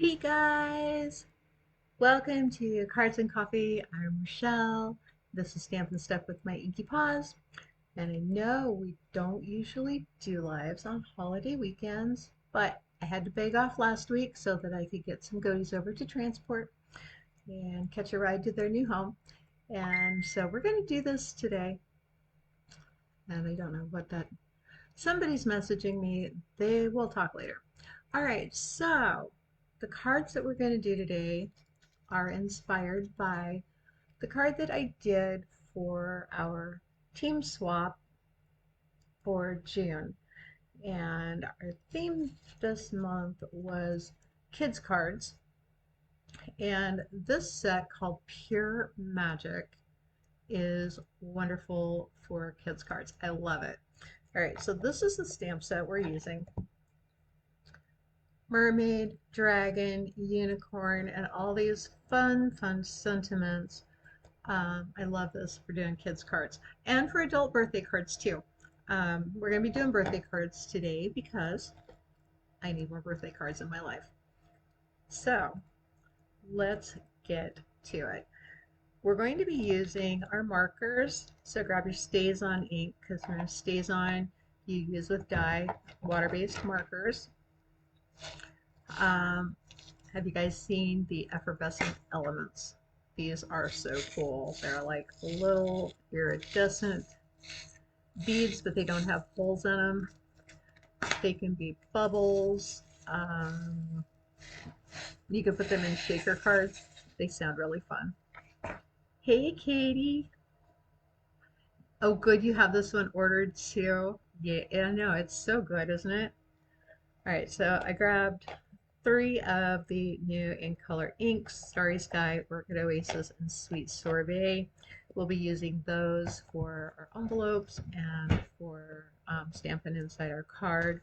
Hey guys, welcome to Cards and Coffee. I'm Rochelle. This is Stampin' Stuff with my inky paws. And I know we don't usually do lives on holiday weekends, but I had to beg off last week so that I could get some goodies over to transport and catch a ride to their new home. And so we're going to do this today. And I don't know what that. Somebody's messaging me. They will talk later. All right, so the cards that we're going to do today are inspired by the card that I did for our team swap for June. And our theme this month was kids cards. And this set called Pure Magic is wonderful for kids cards. I love it. All right, so this is the stamp set we're using. Mermaid, dragon, unicorn, and all these fun sentiments. I love this for doing kids cards and for adult birthday cards too. We're going to be doing birthday cards today because I need more birthday cards in my life. So let's get to it. We're going to be using our markers. So grab your StazOn ink because when StazOn you use with dye, water-based markers. Have you guys seen the effervescent elements? These are so cool. They're like little iridescent beads, but they don't have holes in them. They can be bubbles. You can put them in shaker cards. They sound really fun. Hey, Katie. Oh, good. You have this one ordered too. Yeah, I know. It's so good, isn't it? All right, so I grabbed 3 of the new in color inks, Starry Sky, Orchid Oasis, and Sweet Sorbet. We'll be using those for our envelopes and for stamping inside our card.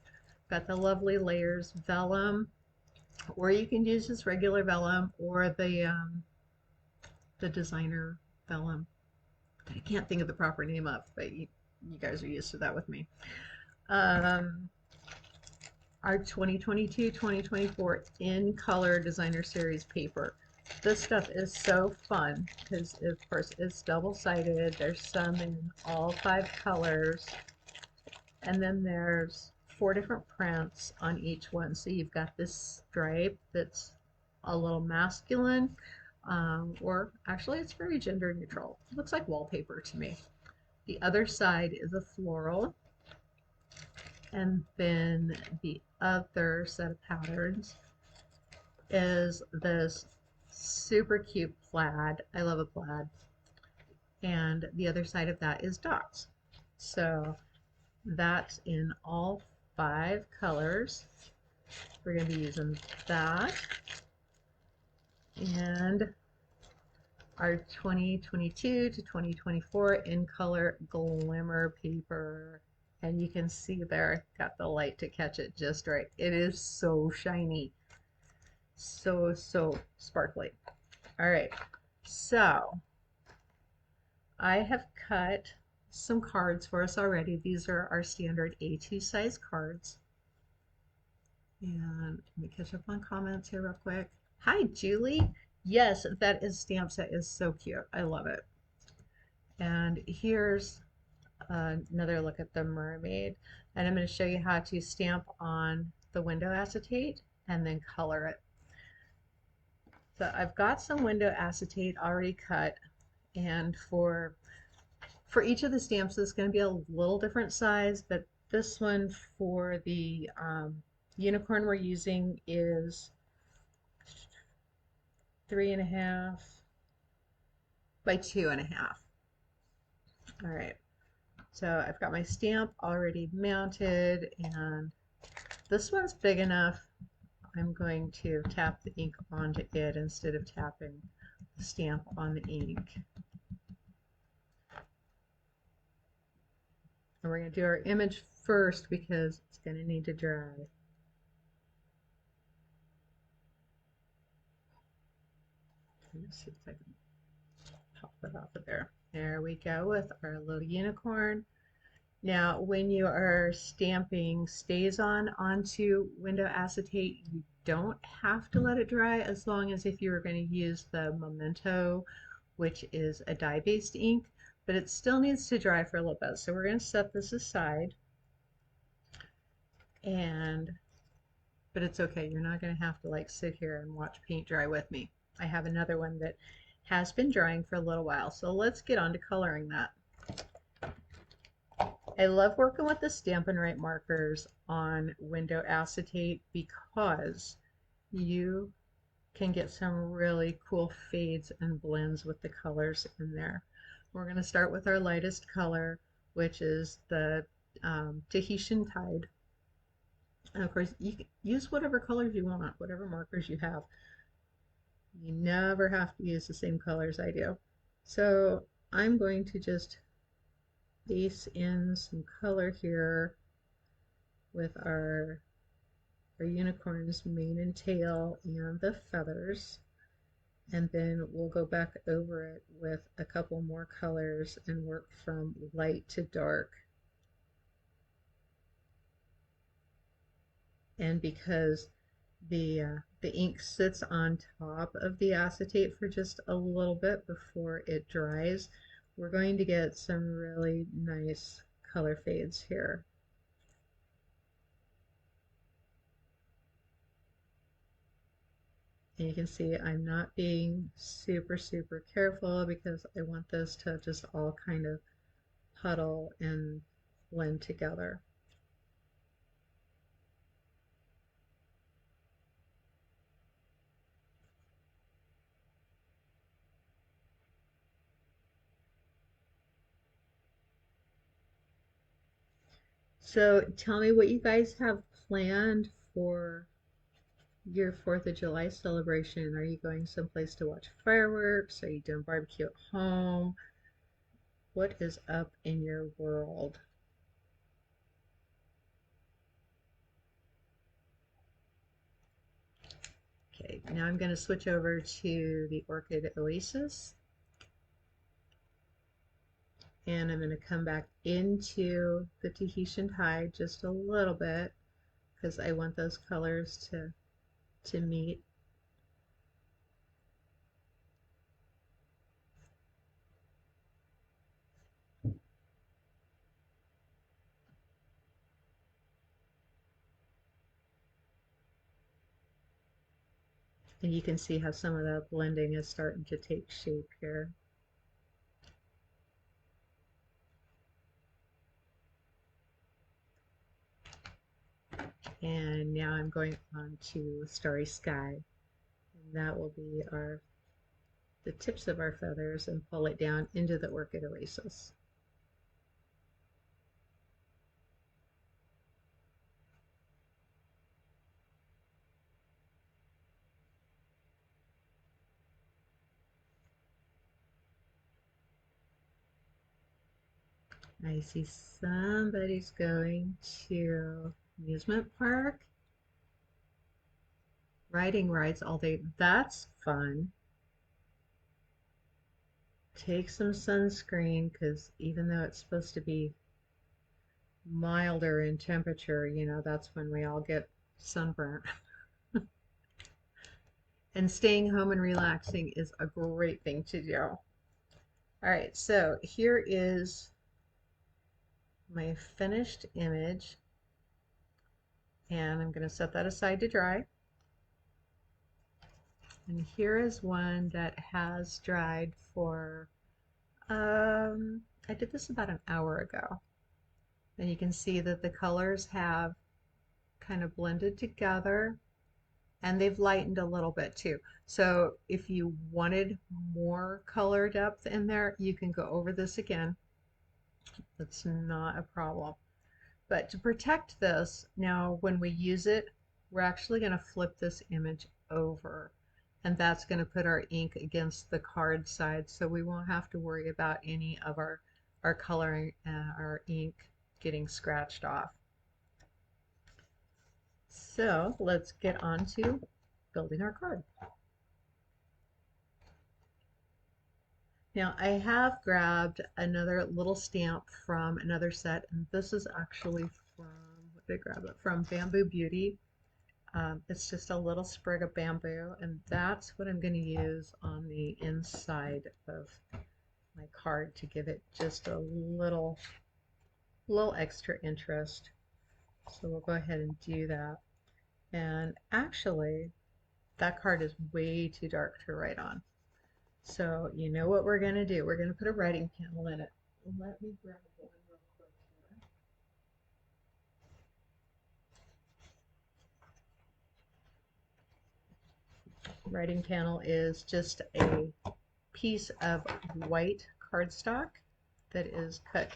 Got the lovely layers vellum, or you can use just regular vellum or the designer vellum. I can't think of the proper name of, but you guys are used to that with me. Our 2022-2024 in color designer series paper. This stuff is so fun because of course it's double-sided. There's some in all 5 colors, and then there's 4 different prints on each one. So you've got this stripe that's a little masculine, or actually it's very gender neutral. It looks like wallpaper to me. The other side is a floral, and then the other set of patterns is this super cute plaid. I love a plaid. And the other side of that is dots. So that's in all 5 colors. We're going to be using that. And our 2022 to 2024 in color glimmer paper. And you can see there, got the light to catch it just right. It is so shiny. So sparkly. All right, so I have cut some cards for us already. These are our standard A2 size cards. And let me catch up on comments here real quick. Hi, Julie. Yes, that is stamp set is so cute. I love it. And here's another look at the mermaid. And I'm going to show you how to stamp on the window acetate and then color it. So I've got some window acetate already cut, and for each of the stamps it's going to be a little different size, but this one for the unicorn we're using is 3.5 by 2.5. All right, so I've got my stamp already mounted, and this one's big enough. I'm going to tap the ink onto it instead of tapping the stamp on the ink. And we're going to do our image first because it's going to need to dry. Let's see if I can pop that off of there. There we go with our little unicorn. Now, when you are stamping StazOn onto window acetate, you don't have to let it dry as long as if you were going to use the Memento, which is a dye-based ink, but it still needs to dry for a little bit. So we're going to set this aside, and but it's okay. You're not going to have to like sit here and watch paint dry with me. I have another one that has been drying for a little while, so let's get on to coloring that. I love working with the Stampin' Write markers on window acetate because you can get some really cool fades and blends with the colors in there. We're going to start with our lightest color, which is the Tahitian Tide. And of course, you can use whatever colors you want, whatever markers you have. You never have to use the same colors I do. So I'm going to just base in some color here with our unicorn's mane and tail and the feathers, and then we'll go back over it with a couple more colors and work from light to dark. And because the ink sits on top of the acetate for just a little bit before it dries, we're going to get some really nice color fades here. And you can see I'm not being super careful because I want this to just all kind of puddle and blend together. So tell me what you guys have planned for your 4th of July celebration. Are you going someplace to watch fireworks? Are you doing barbecue at home? What is up in your world? Okay, now I'm going to switch over to the Orchid Oasis. And I'm going to come back into the Tahitian Tide just a little bit because I want those colors to meet. And you can see how some of that blending is starting to take shape here. And now I'm going on to Starry Sky. And that will be the tips of our feathers, and pull it down into the Orchid Oasis. I see somebody's going to amusement park. Riding rides all day. That's fun. Take some sunscreen because even though it's supposed to be milder in temperature, you know, that's when we all get sunburnt. And staying home and relaxing is a great thing to do. All right, so here is my finished image, and I'm going to set that aside to dry. And here is one that has dried for, I did this about an hour ago. And you can see that the colors have kind of blended together, and they've lightened a little bit too. So if you wanted more color depth in there, you can go over this again. That's not a problem. But to protect this, now when we use it, we're actually going to flip this image over. And that's going to put our ink against the card side, so we won't have to worry about any of our coloring, our ink getting scratched off. So let's get on to building our card. Now I have grabbed another little stamp from another set, and this is actually from, what did I grab it from? Bamboo Beauty. It's just a little sprig of bamboo, and that's what I'm going to use on the inside of my card to give it just a little extra interest. So we'll go ahead and do that. And actually, that card is way too dark to write on. So you know what we're going to do? We're going to put a writing panel in it. Let me grab one real quick here. Writing panel is just a piece of white cardstock that is cut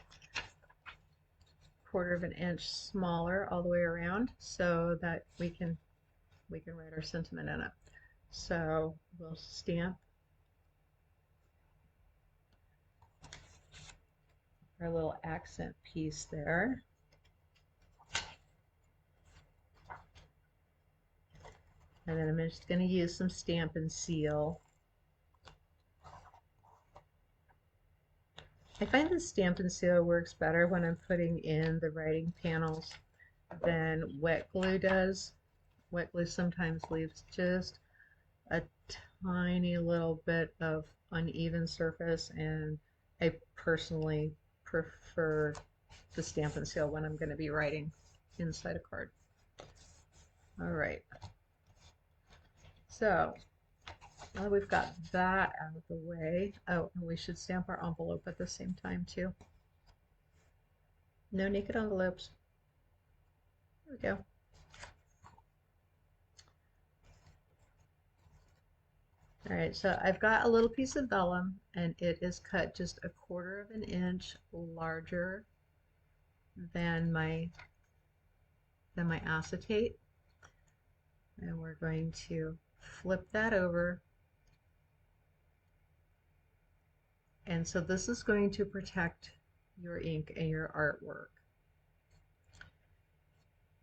1/4 of an inch smaller all the way around so that we can write our sentiment in it. So we'll stamp our little accent piece there. And then I'm just going to use some Stampin' Seal. I find the Stampin' Seal works better when I'm putting in the writing panels than wet glue does. Wet glue sometimes leaves just a tiny little bit of uneven surface, and I personally prefer the Stampin' Seal when I'm going to be writing inside a card. All right. So now that we've got that out of the way, oh, and we should stamp our envelope at the same time too. No naked envelopes. There we go. All right, so I've got a little piece of vellum, and it is cut just 1/4 of an inch larger than my acetate. And we're going to flip that over. And so this is going to protect your ink and your artwork.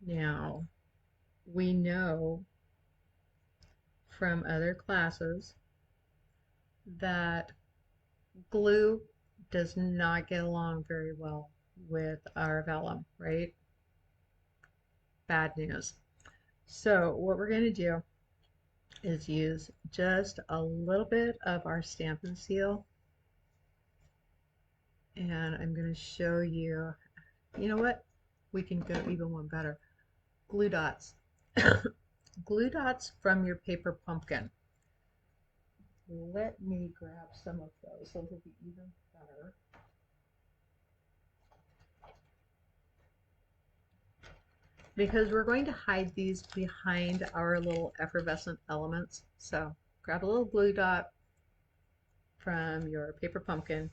Now, we know from other classes that glue does not get along very well with our vellum, right? Bad news. So what we're going to do is use just a little bit of our Stampin' Seal, and I'm going to show you, you know what? We can go even one better. Glue dots. Glue dots from your paper pumpkin. Let me grab some of those. Those will be even better. Because we're going to hide these behind our little effervescent elements. So grab a little glue dot from your paper pumpkin,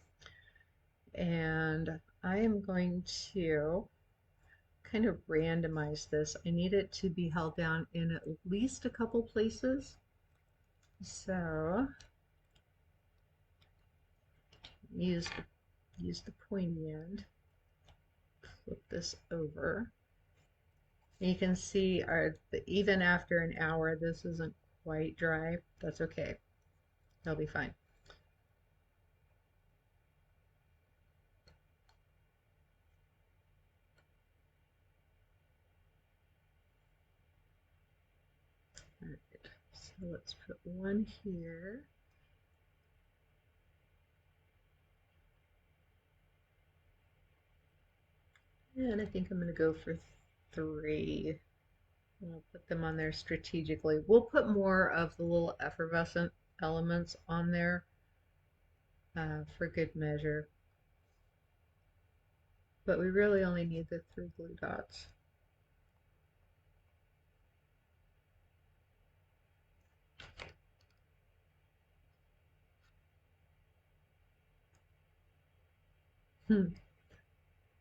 and I am going to kind of randomize this. I need it to be held down in at least a couple places. So use the pointy end. Flip this over. And you can see even after an hour, this isn't quite dry. That's okay. They'll be fine. All right, so let's put one here. And I think I'm going to go for 3. I'll put them on there strategically. We'll put more of the little effervescent elements on there for good measure. But we really only need the 3 glue dots.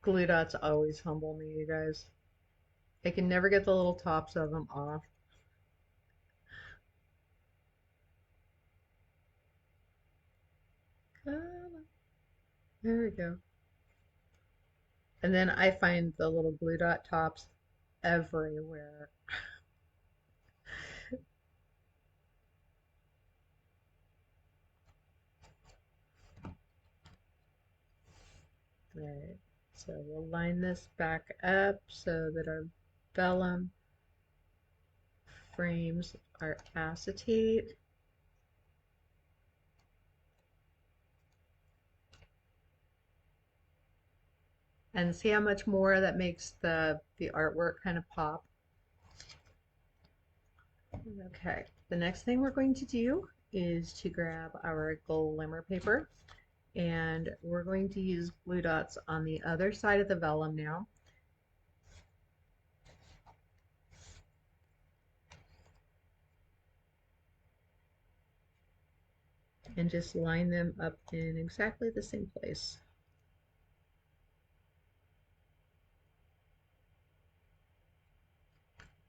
Glue dots always humble me, you guys. I can never get the little tops of them off. There we go. And then I find the little glue dot tops everywhere. Right. So we'll line this back up so that our vellum frames our acetate. And see how much more that makes the artwork kind of pop. Okay, the next thing we're going to do is to grab our glimmer paper, and we're going to use glue dots on the other side of the vellum now. And just line them up in exactly the same place.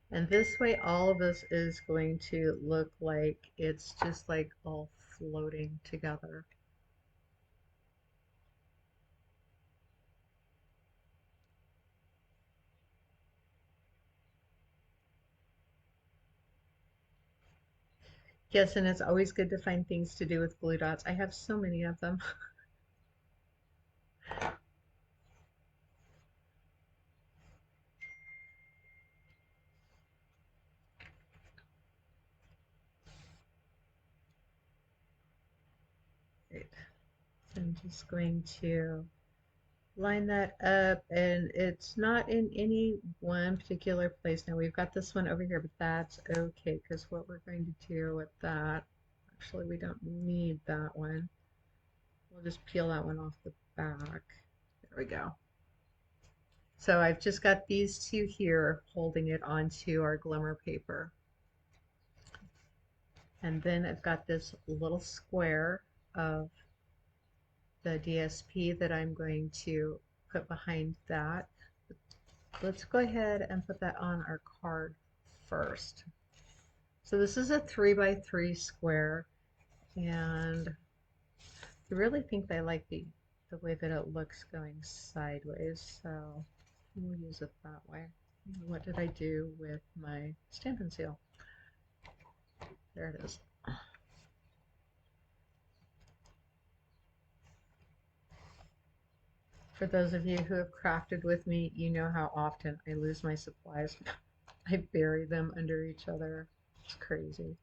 And this way all of this is going to look like it's just like all floating together. Yes, and it's always good to find things to do with glue dots. I have so many of them. Right. So I'm just going to line that up, and it's not in any one particular place. Now we've got this one over here, but that's okay, because what we're going to do with that, actually we don't need that one. We'll just peel that one off the back. There we go. So I've just got these two here holding it onto our glimmer paper. And then I've got this little square of the DSP that I'm going to put behind that. Let's go ahead and put that on our card first. So this is a 3x3 square, and I really think I like the way that it looks going sideways, so we'll use it that way. What did I do with my Stampin' Seal? There it is. For those of you who have crafted with me, you know how often I lose my supplies. I bury them under each other. It's crazy.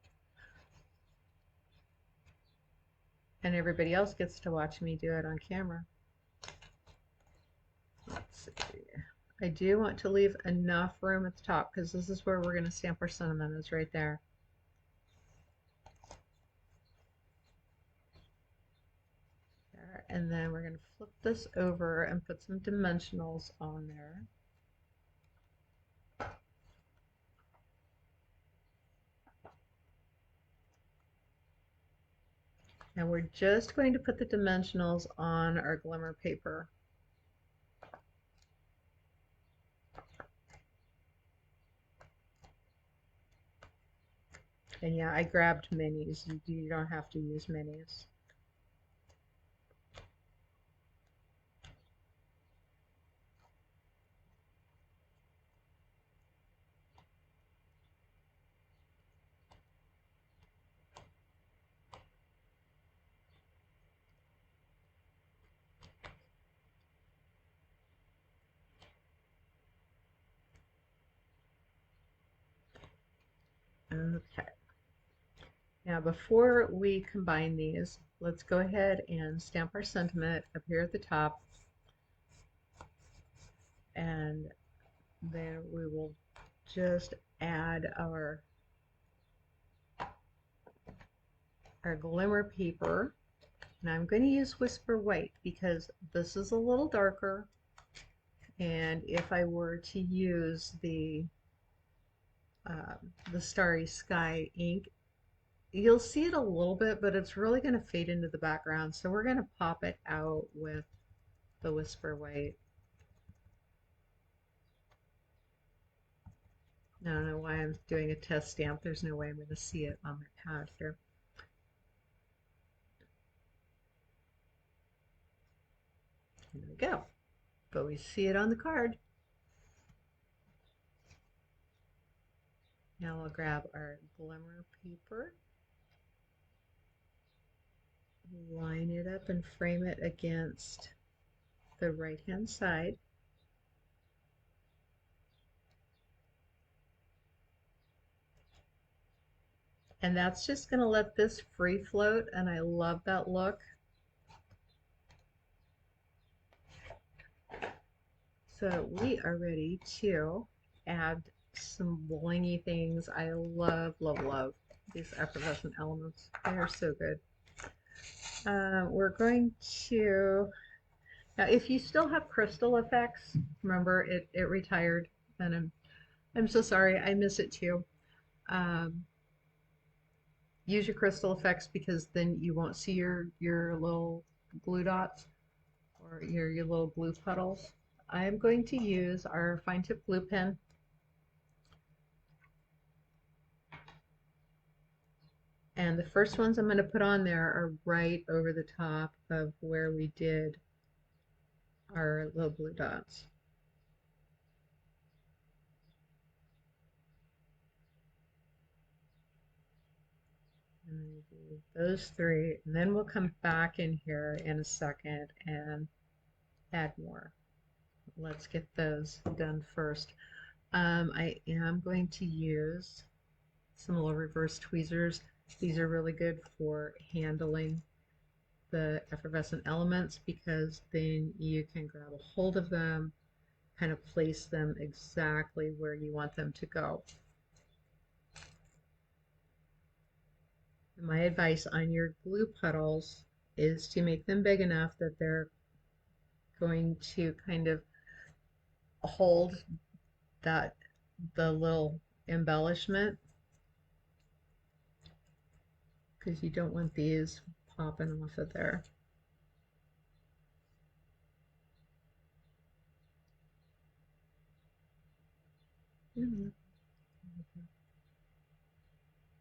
And everybody else gets to watch me do it on camera. Let's see. I do want to leave enough room at the top because this is where we're going to stamp our cinnamon, is right there. There. And then we're going to flip this over and put some dimensionals on there. And we're just going to put the dimensionals on our glimmer paper. And yeah, I grabbed minis. You don't have to use minis. Okay. Now before we combine these, let's go ahead and stamp our sentiment up here at the top. And then we will just add our glimmer paper. And I'm going to use Whisper White because this is a little darker, and if I were to use the Starry Sky ink, you'll see it a little bit, but it's really going to fade into the background, so we're going to pop it out with the Whisper White. I don't know why I'm doing a test stamp. There's no way I'm going to see it on my pad here. There we go. But we see it on the card. Now we'll grab our glimmer paper, line it up and frame it against the right hand side. And that's just going to let this free float, and I love that look. So we are ready to add some blingy things. I love, love, love these effervescent elements. They are so good. We're going to, now if you still have crystal effects, remember it retired, and I'm so sorry, I miss it too. Um, Use your crystal effects because then you won't see your little glue dots or your little glue puddles. I am going to use our fine tip glue pen. And the first ones I'm going to put on there are right over the top of where we did our little blue dots. And do those three, and then we'll come back in here in a second and add more. Let's get those done first. I am going to use some little reverse tweezers. These are really good for handling the effervescent elements because then you can grab a hold of them, kind of place them exactly where you want them to go. My advice on your glue puddles is to make them big enough that they're going to kind of hold that the little embellishment, because you don't want these popping off of there.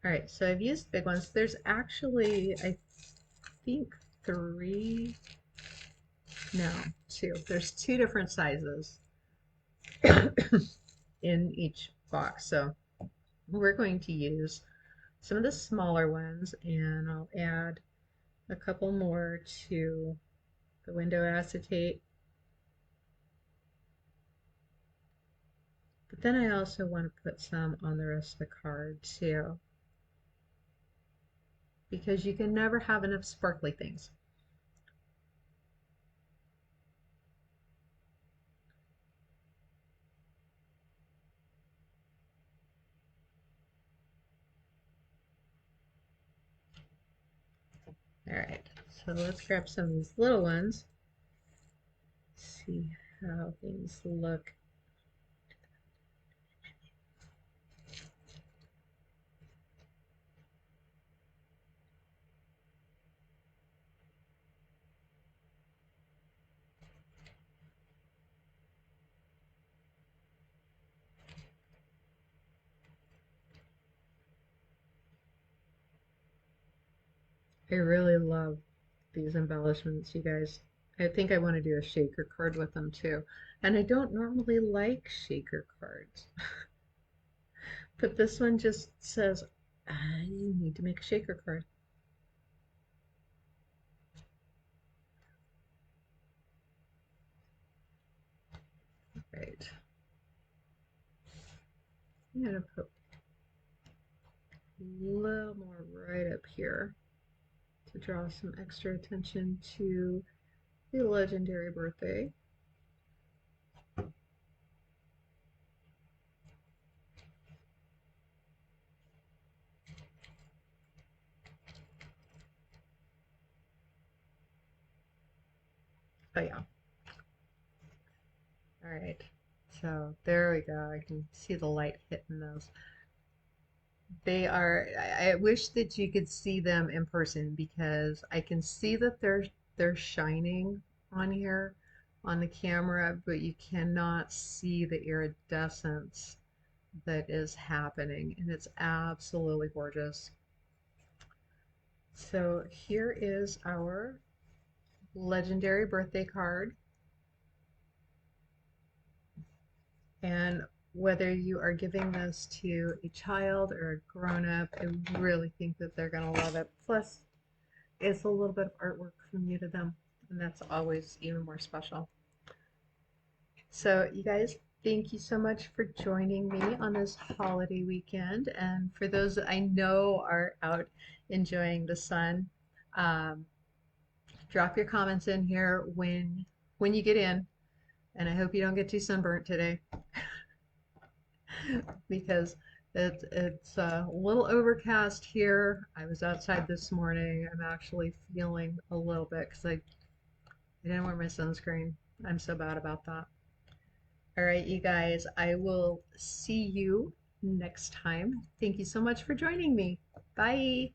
All right, so I've used big ones. There's actually, I think, three, no, two. There's two different sizes in each box. So we're going to use some of the smaller ones, and I'll add a couple more to the window acetate. But then I also want to put some on the rest of the card too, because you can never have enough sparkly things. All right, so let's grab some of these little ones, see how things look. I really love these embellishments, you guys. I think I want to do a shaker card with them too. And I don't normally like shaker cards. But this one just says, I need to make a shaker card. Right. I'm going to put a little more right up here to draw some extra attention to the legendary birthday. Oh yeah. All right. So there we go. I can see the light hitting those. They are, I wish that you could see them in person because I can see that they're shining on here on the camera, but you cannot see the iridescence that is happening, and it's absolutely gorgeous. So here is our legendary birthday card. And whether you are giving this to a child or a grown-up, I really think that they're going to love it. Plus, it's a little bit of artwork from you to them, and that's always even more special. So, you guys, Thank you so much for joining me on this holiday weekend. And for those that I know are out enjoying the sun, um, drop your comments in here when you get in. And I hope you don't get too sunburnt today because it's a little overcast here. I was outside this morning. I'm actually feeling a little bit because I didn't wear my sunscreen. I'm so bad about that. All right, you guys, I will see you next time. Thank you so much for joining me. Bye.